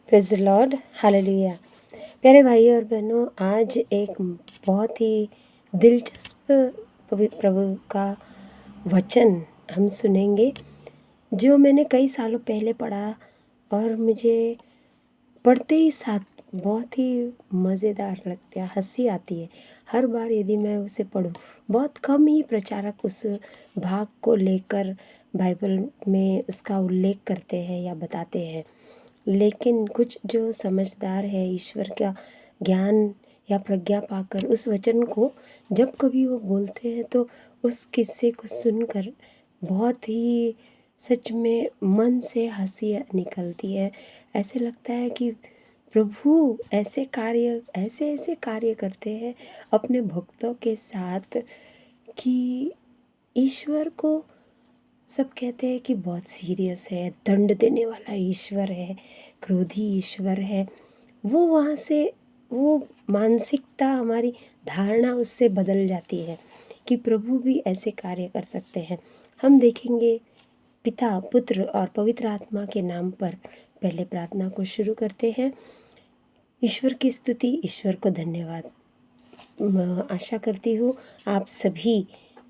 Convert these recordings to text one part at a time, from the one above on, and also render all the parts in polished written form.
Praise the Lord, hallelujah. प्यारे भाइयों और बहनों, आज एक बहुत ही दिलचस्प प्रभु का वचन हम सुनेंगे, जो मैंने कई सालों पहले पढ़ा और मुझे पढ़ते ही साथ बहुत ही मज़ेदार लगता है, हँसी आती है। हर बार यदि मैं उसे पढूँ, बहुत कम ही प्रचारक उस भाग को लेकर बाइबल में उसका उल्लेख करते हैं या बताते हैं। लेकिन कुछ जो समझदार है, ईश्वर का ज्ञान या प्रज्ञा पाकर उस वचन को जब कभी वो बोलते हैं तो उस किस्से को सुनकर बहुत ही सच में मन से हँसी निकलती है। ऐसे लगता है कि प्रभु ऐसे ऐसे कार्य करते हैं अपने भक्तों के साथ कि ईश्वर को सब कहते हैं कि बहुत सीरियस है, दंड देने वाला ईश्वर है, क्रोधी ईश्वर है। वो वहाँ से वो मानसिकता, हमारी धारणा उससे बदल जाती है कि प्रभु भी ऐसे कार्य कर सकते हैं। हम देखेंगे पिता, पुत्र और पवित्र आत्मा के नाम पर पहले प्रार्थना को शुरू करते हैं। ईश्वर की स्तुति, ईश्वर को धन्यवाद। आशा करती हूँ आप सभी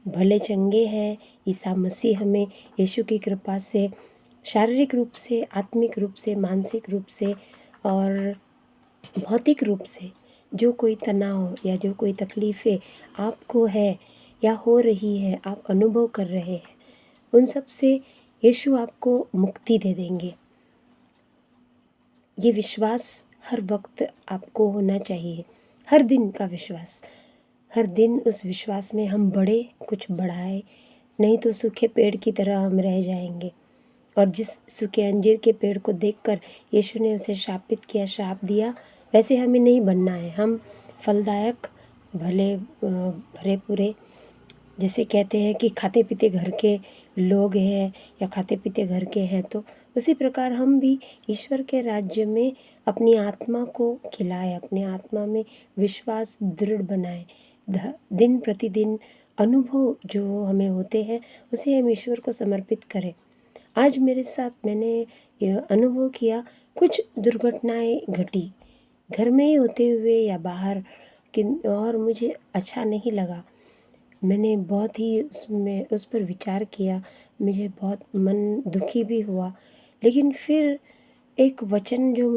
भले चंगे हैं। ईसा मसीह हमें यीशु की कृपा से शारीरिक रूप से, आत्मिक रूप से, मानसिक रूप से और भौतिक रूप से जो कोई तनाव या जो कोई तकलीफ़ें आपको है या हो रही है, आप अनुभव कर रहे हैं, उन सब से यीशु आपको मुक्ति दे देंगे। ये विश्वास हर वक्त आपको होना चाहिए, हर दिन का विश्वास। हर दिन उस विश्वास में हम बढ़े, कुछ बढ़ाए, नहीं तो सूखे पेड़ की तरह हम रह जाएंगे। और जिस सूखे अंजीर के पेड़ को देखकर यीशु ने उसे शापित किया, श्राप दिया, वैसे हमें नहीं बनना है। हम फलदायक, भरे पूरे, जैसे कहते हैं कि खाते पीते घर के लोग हैं या खाते पीते घर के हैं, तो उसी प्रकार हम भी ईश्वर के राज्य में अपनी आत्मा को खिलाए, अपनी आत्मा में विश्वास दृढ़ बनाए। दिन प्रतिदिन अनुभव जो हमें होते हैं उसे हम ईश्वर को समर्पित करें। आज मेरे साथ मैंने यह अनुभव किया, कुछ दुर्घटनाएं घटी घर में ही होते हुए या बाहर, किन और मुझे अच्छा नहीं लगा। मैंने बहुत ही उस पर विचार किया, मुझे बहुत मन दुखी भी हुआ। लेकिन फिर एक वचन जो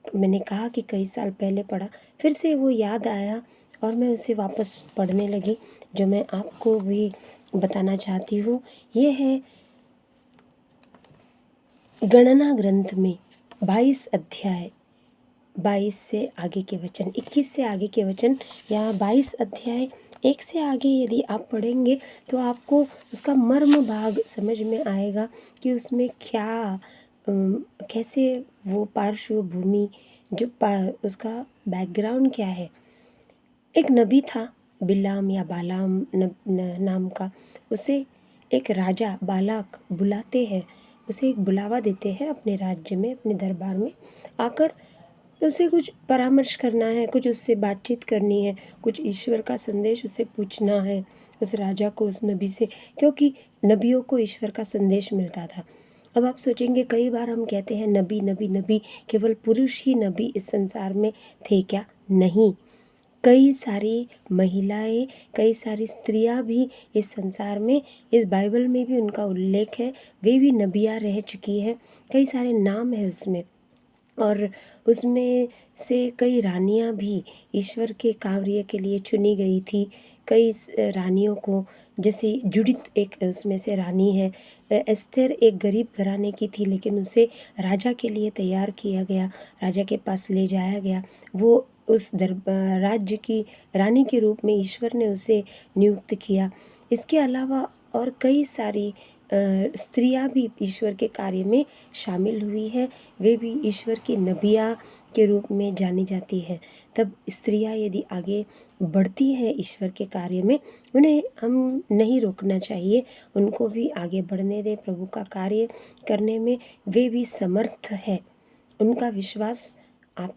मैंने कहा कि कई साल पहले पढ़ा, फिर से वो याद आया और मैं उसे वापस पढ़ने लगी, जो मैं आपको भी बताना चाहती हूँ। ये है गणना ग्रंथ में 22 अध्याय, 22 से आगे के वचन, 21 से आगे के वचन या 22 अध्याय 1 से आगे यदि आप पढ़ेंगे तो आपको उसका मर्म भाग समझ में आएगा कि उसमें क्या कैसे वो पार्श्वभूमि, उसका बैकग्राउंड क्या है। एक नबी था बिलाम या बालाम नाम का। उसे एक राजा बालाक बुलाते हैं, उसे एक बुलावा देते हैं अपने राज्य में, अपने दरबार में आकर उसे कुछ परामर्श करना है, कुछ उससे बातचीत करनी है, कुछ ईश्वर का संदेश उसे पूछना है उस राजा को, उस नबी से, क्योंकि नबियों को ईश्वर का संदेश मिलता था। अब आप सोचेंगे, कई बार हम कहते हैं नबी नबी नबी, केवल पुरुष ही नबी इस संसार में थे क्या? नहीं, कई सारी महिलाएं, कई सारी स्त्रियां भी इस संसार में, इस बाइबल में भी उनका उल्लेख है, वे भी नबियाँ रह चुकी हैं। कई सारे नाम है उसमें, और उसमें से कई रानियां भी ईश्वर के कार्य के लिए चुनी गई थी। कई रानियों को, जैसे जुडित एक उसमें से रानी है। एस्थर एक गरीब घराने की थी, लेकिन उसे राजा के लिए तैयार किया गया, राजा के पास ले जाया गया। वो उस राज्य की रानी के रूप में ईश्वर ने उसे नियुक्त किया। इसके अलावा और कई सारी स्त्रियां भी ईश्वर के कार्य में शामिल हुई है, वे भी ईश्वर की नबिया के रूप में जानी जाती है। तब स्त्रियां यदि आगे बढ़ती हैं ईश्वर के कार्य में, उन्हें हम नहीं रोकना चाहिए, उनको भी आगे बढ़ने दें प्रभु का कार्य करने में। वे भी समर्थ है, उनका विश्वास आप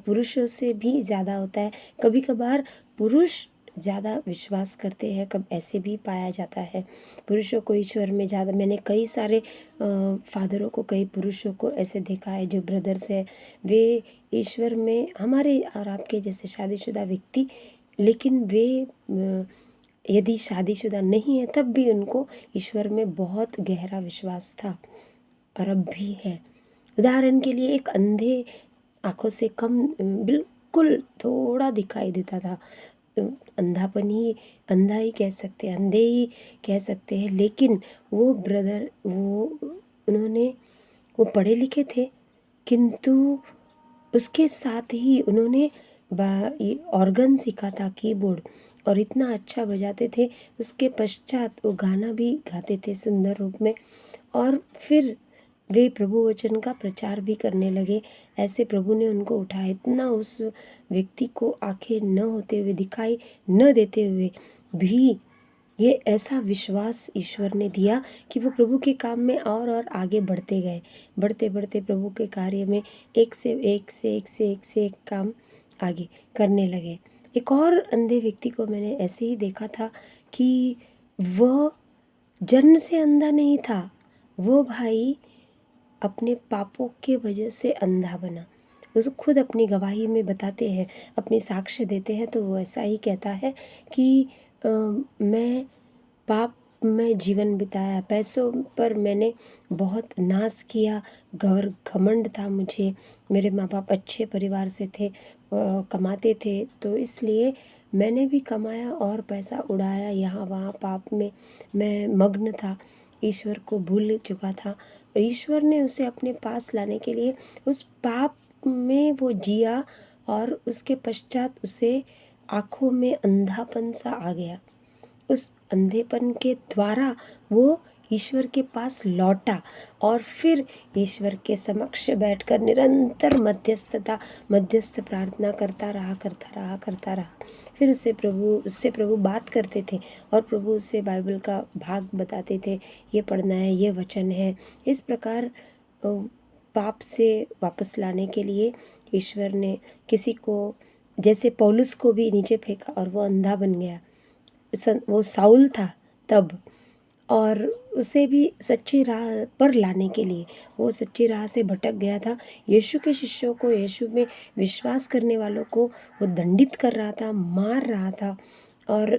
पुरुषों से भी ज़्यादा होता है। कभी कभार पुरुष ज़्यादा विश्वास करते हैं, कब ऐसे भी पाया जाता है। पुरुषों को ईश्वर में ज़्यादा, मैंने कई सारे फादरों को, कई पुरुषों को ऐसे देखा है जो ब्रदर्स है, वे ईश्वर में हमारे और आपके जैसे शादीशुदा व्यक्ति, लेकिन वे यदि शादीशुदा नहीं है तब भी उनको ईश्वर में बहुत गहरा विश्वास था और अब भी है। उदाहरण के लिए एक अंधे, आँखों से कम, बिल्कुल थोड़ा दिखाई देता था, अंधापन ही, अंधा ही कह सकते हैं, अंधे ही कह सकते हैं, लेकिन वो ब्रदर, वो उन्होंने, वो पढ़े लिखे थे, किंतु उसके साथ ही उन्होंने ऑर्गन सीखा था, कीबोर्ड, और इतना अच्छा बजाते थे। उसके पश्चात वो गाना भी गाते थे सुंदर रूप में, और फिर वे प्रभु वचन का प्रचार भी करने लगे। ऐसे प्रभु ने उनको उठाया। इतना उस व्यक्ति को आंखें न होते हुए, दिखाई न देते हुए भी ये ऐसा विश्वास ईश्वर ने दिया कि वो प्रभु के काम में और आगे बढ़ते गए। बढ़ते बढ़ते प्रभु के कार्य में एक से एक से एक से एक से एक काम आगे करने लगे। एक और अंधे व्यक्ति को मैंने ऐसे ही देखा था कि वह जन्म से अंधा नहीं था, वो भाई अपने पापों के वजह से अंधा बना। वो तो खुद अपनी गवाही में बताते हैं, अपनी साक्ष्य देते हैं, तो वो ऐसा ही कहता है कि मैं पाप में जीवन बिताया, पैसों पर मैंने बहुत नाश किया, घमंड था मुझे, मेरे माँ बाप अच्छे परिवार से थे, कमाते थे, तो इसलिए मैंने भी कमाया और पैसा उड़ाया, यहाँ वहाँ पाप में मैं मग्न था, ईश्वर को भूल चुका था। और ईश्वर ने उसे अपने पास लाने के लिए उस पाप में वो जिया, और उसके पश्चात उसे आँखों में अंधापन सा आ गया। उस अंधेपन के द्वारा वो ईश्वर के पास लौटा, और फिर ईश्वर के समक्ष बैठकर निरंतर मध्यस्थ प्रार्थना करता रहा। फिर उससे प्रभु बात करते थे, और प्रभु उससे बाइबल का भाग बताते थे, ये पढ़ना है, ये वचन है। इस प्रकार पाप से वापस लाने के लिए ईश्वर ने किसी को, जैसे पौलुस को भी नीचे फेंका और वो अंधा बन गया। वो साउल था तब, और उसे भी सच्ची राह पर लाने के लिए, वो सच्ची राह से भटक गया था। यीशु के शिष्यों को, यीशु में विश्वास करने वालों को वो दंडित कर रहा था, मार रहा था, और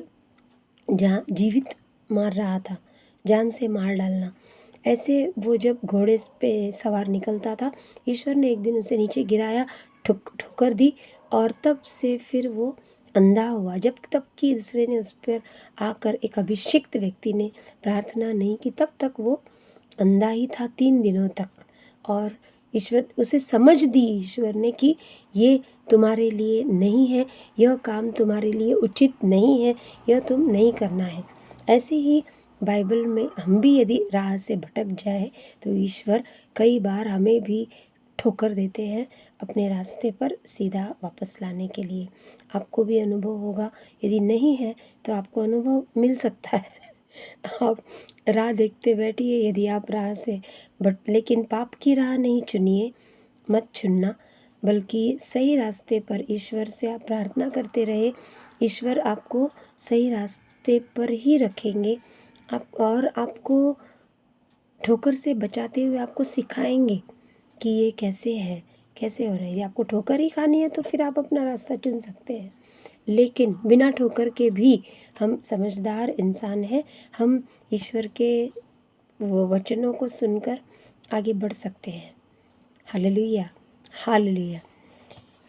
जहाँ जीवित मार रहा था, जान से मार डालना। ऐसे वो जब घोड़े पे सवार निकलता था, ईश्वर ने एक दिन उसे नीचे गिराया, ठोकर दी, और तब से फिर वो अंधा हुआ। जब तक कि दूसरे ने उस पर आकर, एक अभिषिक्त व्यक्ति ने प्रार्थना नहीं की, तब तक वो अंधा ही था 3 दिनों तक। और ईश्वर, उसे समझ दी ईश्वर ने कि ये तुम्हारे लिए नहीं है, यह काम तुम्हारे लिए उचित नहीं है, यह तुम नहीं करना है। ऐसे ही बाइबल में हम भी यदि राह से भटक जाए तो ईश्वर कई बार हमें भी ठोकर देते हैं अपने रास्ते पर सीधा वापस लाने के लिए। आपको भी अनुभव होगा, यदि नहीं है तो आपको अनुभव मिल सकता है। आप राह देखते बैठिए, यदि आप राह से लेकिन पाप की राह नहीं चुनिए, मत चुनना, बल्कि सही रास्ते पर ईश्वर से आप प्रार्थना करते रहे। ईश्वर आपको सही रास्ते पर ही रखेंगे, और आपको ठोकर से बचाते हुए आपको सिखाएंगे कि ये कैसे है, कैसे हो रहा है। यदि आपको ठोकर ही खानी है तो फिर आप अपना रास्ता चुन सकते हैं, लेकिन बिना ठोकर के भी हम समझदार इंसान हैं, हम ईश्वर के वो वचनों को सुनकर आगे बढ़ सकते हैं। Hallelujah, hallelujah.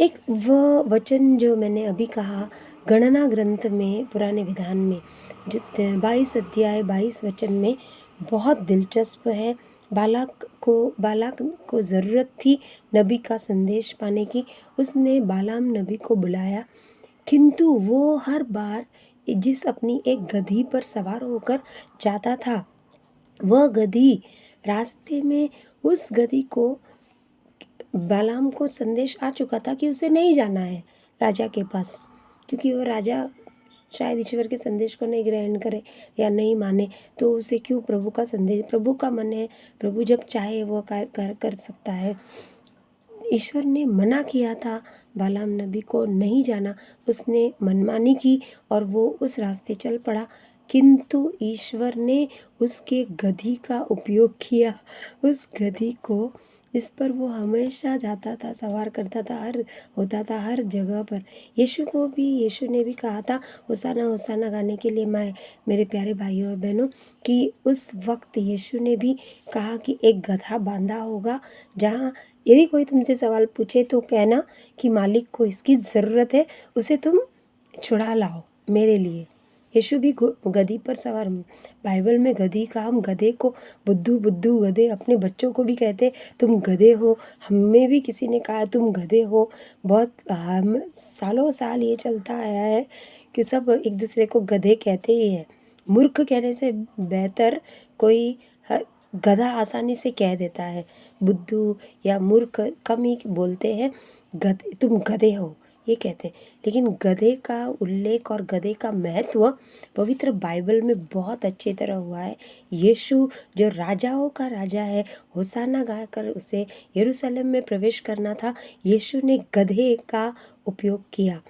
एक वह वचन जो मैंने अभी कहा, गणना ग्रंथ में, पुराने विधान में, जो 22 अध्याय 22 वचन में, बहुत दिलचस्प है। बालाक को ज़रूरत थी नबी का संदेश पाने की। उसने बालाम नबी को बुलाया, किंतु वो हर बार जिस अपनी एक गधी पर सवार होकर जाता था, वह गधी रास्ते में, उस गधी को, बालाम को संदेश आ चुका था कि उसे नहीं जाना है राजा के पास, क्योंकि वो राजा शायद ईश्वर के संदेश को नहीं ग्रहण करे या नहीं माने, तो उसे क्यों प्रभु का संदेश, प्रभु का मन है, प्रभु जब चाहे वो कर सकता है। ईश्वर ने मना किया था बालाम नबी को नहीं जाना, उसने मनमानी की और वो उस रास्ते चल पड़ा, किंतु ईश्वर ने उसके गधी का उपयोग किया। उस गधी को इस पर वो हमेशा जाता था, सवार करता था, होता था हर जगह पर। यीशु ने भी कहा था होसाना होसाना गाने के लिए, मेरे प्यारे भाइयों और बहनों, कि उस वक्त यीशु ने भी कहा कि एक गधा बांधा होगा, जहाँ यदि कोई तुमसे सवाल पूछे तो कहना कि मालिक को इसकी ज़रूरत है, उसे तुम छुड़ा लाओ मेरे लिए। यीशु भी गधी पर सवार। बाइबल में गधी का, हम गधे को बुद्धू बुद्धू गधे, अपने बच्चों को भी कहते तुम गधे हो। हमें भी किसी ने कहा तुम गधे हो। बहुत हम सालों साल ये चलता आया है कि सब एक दूसरे को गधे कहते ही है। मूर्ख कहने से बेहतर कोई गधा आसानी से कह देता है। बुद्धू या मूर्ख कम ही बोलते हैं, तुम गधे हो ये कहते हैं। लेकिन गधे का उल्लेख और गधे का महत्व पवित्र बाइबल में बहुत अच्छी तरह हुआ है। यीशु जो राजाओं का राजा है, होसाना गाकर उसे यरूशलेम में प्रवेश करना था, यीशु ने गधे का उपयोग किया।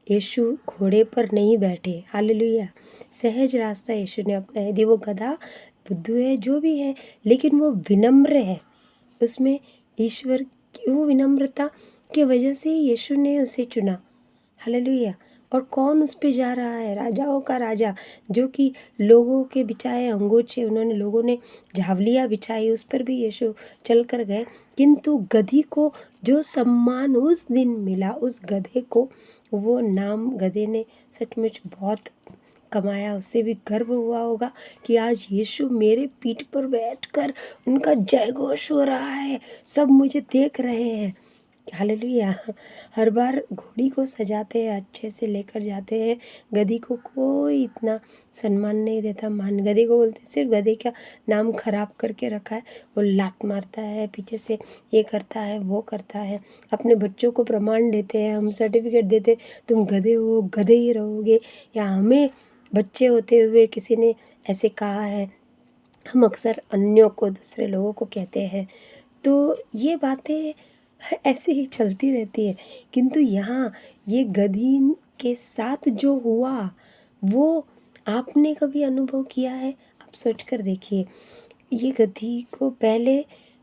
यीशु घोड़े पर नहीं बैठे, हालेलुया। सहज रास्ता यीशु ने अपनाया। यदि वो गधा बुद्धू है, जो भी है, लेकिन वो विनम्र है। उसमें ईश्वर की वो विनम्रता की वजह से यीशु ने उसे चुना, हालेलुया। और कौन उस पे जा रहा है? राजाओं का राजा, जो कि लोगों के बिछाए अंगोछे, उन्होंने लोगों ने झावलियाँ बिछाई, उस पर भी यीशु चल कर गए। किंतु गधी को जो सम्मान उस दिन मिला, उस गधे को, वो नाम गधे ने सचमुच बहुत कमाया। उससे भी गर्व हुआ होगा कि आज यीशु मेरे पीठ पर बैठकर उनका जय घोष हो रहा है, सब मुझे देख रहे हैं, हालेलुया। हर बार घोड़ी को सजाते हैं, अच्छे से लेकर जाते हैं, गधी को कोई इतना सम्मान नहीं देता। गधे को बोलते सिर्फ गधे का नाम खराब करके रखा है, वो लात मारता है, पीछे से ये करता है वो करता है। अपने बच्चों को प्रमाण देते हैं, हम सर्टिफिकेट देते हैं, तुम गधे हो, गधे ही रहोगे। या हमें बच्चे होते हुए किसी ने ऐसे कहा है, हम अक्सर अन्यों को, दूसरे लोगों को कहते हैं। तो ये बातें ऐसे ही चलती रहती है। किंतु यहाँ ये गधी के साथ जो हुआ, वो आपने कभी अनुभव किया है? आप सोच कर देखिए। ये गधी को पहले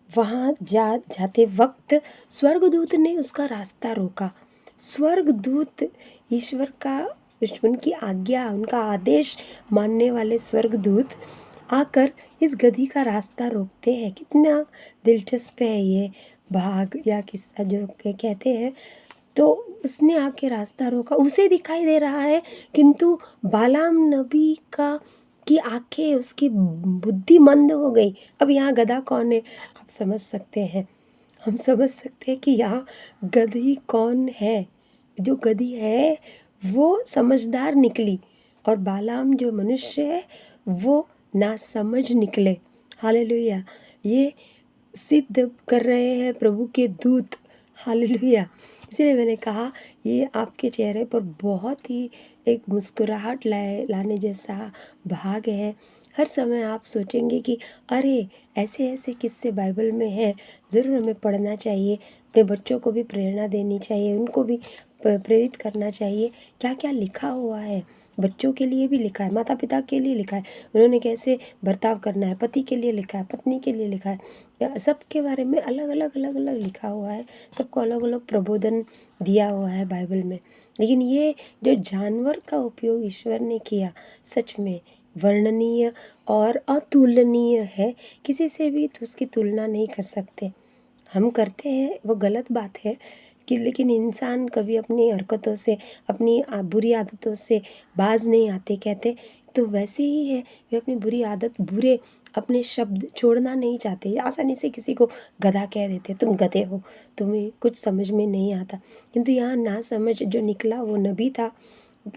वहाँ जाते वक्त स्वर्गदूत ने उसका रास्ता रोका। स्वर्गदूत, ईश्वर का, उनकी आज्ञा, उनका आदेश मानने वाले स्वर्गदूत आकर इस गधी का रास्ता रोकते हैं। कितना दिलचस्प है ये भाग या किस्सा जो कहते हैं। तो उसने आके रास्ता रोका, उसे दिखाई दे रहा है, किंतु बालाम नबी का की आंखें, उसकी बुद्धि मंद हो गई। अब यहाँ गधा कौन है आप समझ सकते हैं। हम समझ सकते हैं कि यहाँ गधी कौन है। जो गधी है वो समझदार निकली, और बालाम जो मनुष्य है वो नासमझ निकले, हालेलुया। ये सिद्ध कर रहे हैं प्रभु के दूत, हालेलुया। इसलिए मैंने कहा ये आपके चेहरे पर बहुत ही एक मुस्कुराहट लाने जैसा भाग है। हर समय आप सोचेंगे कि अरे ऐसे ऐसे किस्से बाइबल में हैं, ज़रूर हमें पढ़ना चाहिए, अपने बच्चों को भी प्रेरणा देनी चाहिए, उनको भी प्रेरित करना चाहिए। क्या क्या लिखा हुआ है, बच्चों के लिए भी लिखा है, माता पिता के लिए लिखा है, उन्होंने कैसे बर्ताव करना है, पति के लिए लिखा है, पत्नी के लिए लिखा है, सबके बारे में अलग अलग अलग अलग लिखा हुआ है। सबको अलग अलग प्रबोधन दिया हुआ है बाइबल में। लेकिन ये जो जानवर का उपयोग ईश्वर ने किया, सच में वर्णनीय और अतुलनीय है। किसी से भी तो उसकी तुलना नहीं कर सकते। हम करते हैं वो गलत बात है कि, लेकिन इंसान कभी अपनी हरकतों से, अपनी बुरी आदतों से बाज नहीं आते। कहते तो वैसे ही है, वे अपनी बुरी आदत, बुरे अपने शब्द छोड़ना नहीं चाहते। आसानी से किसी को गधा कह देते, तुम गधे हो, तुम्हें कुछ समझ में नहीं आता। किंतु यहाँ ना समझ जो निकला वो नबी था।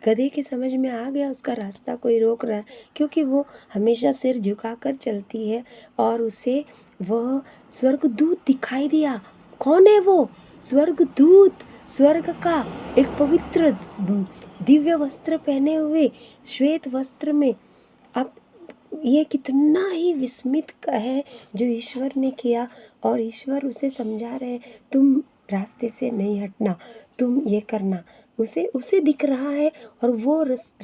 गधे के समझ में आ गया, उसका रास्ता कोई रोक रहा है, क्योंकि वो हमेशा सिर झुकाकर चलती है। और उसे वह स्वर्गदूत दिखाई दिया। कौन है वो स्वर्गदूत? स्वर्ग का एक पवित्र दिव्य वस्त्र पहने हुए, श्वेत वस्त्र में। आप ये कितना ही विस्मित है जो ईश्वर ने किया, और ईश्वर उसे समझा रहे, तुम रास्ते से नहीं हटना, तुम ये करना। उसे दिख रहा है और वो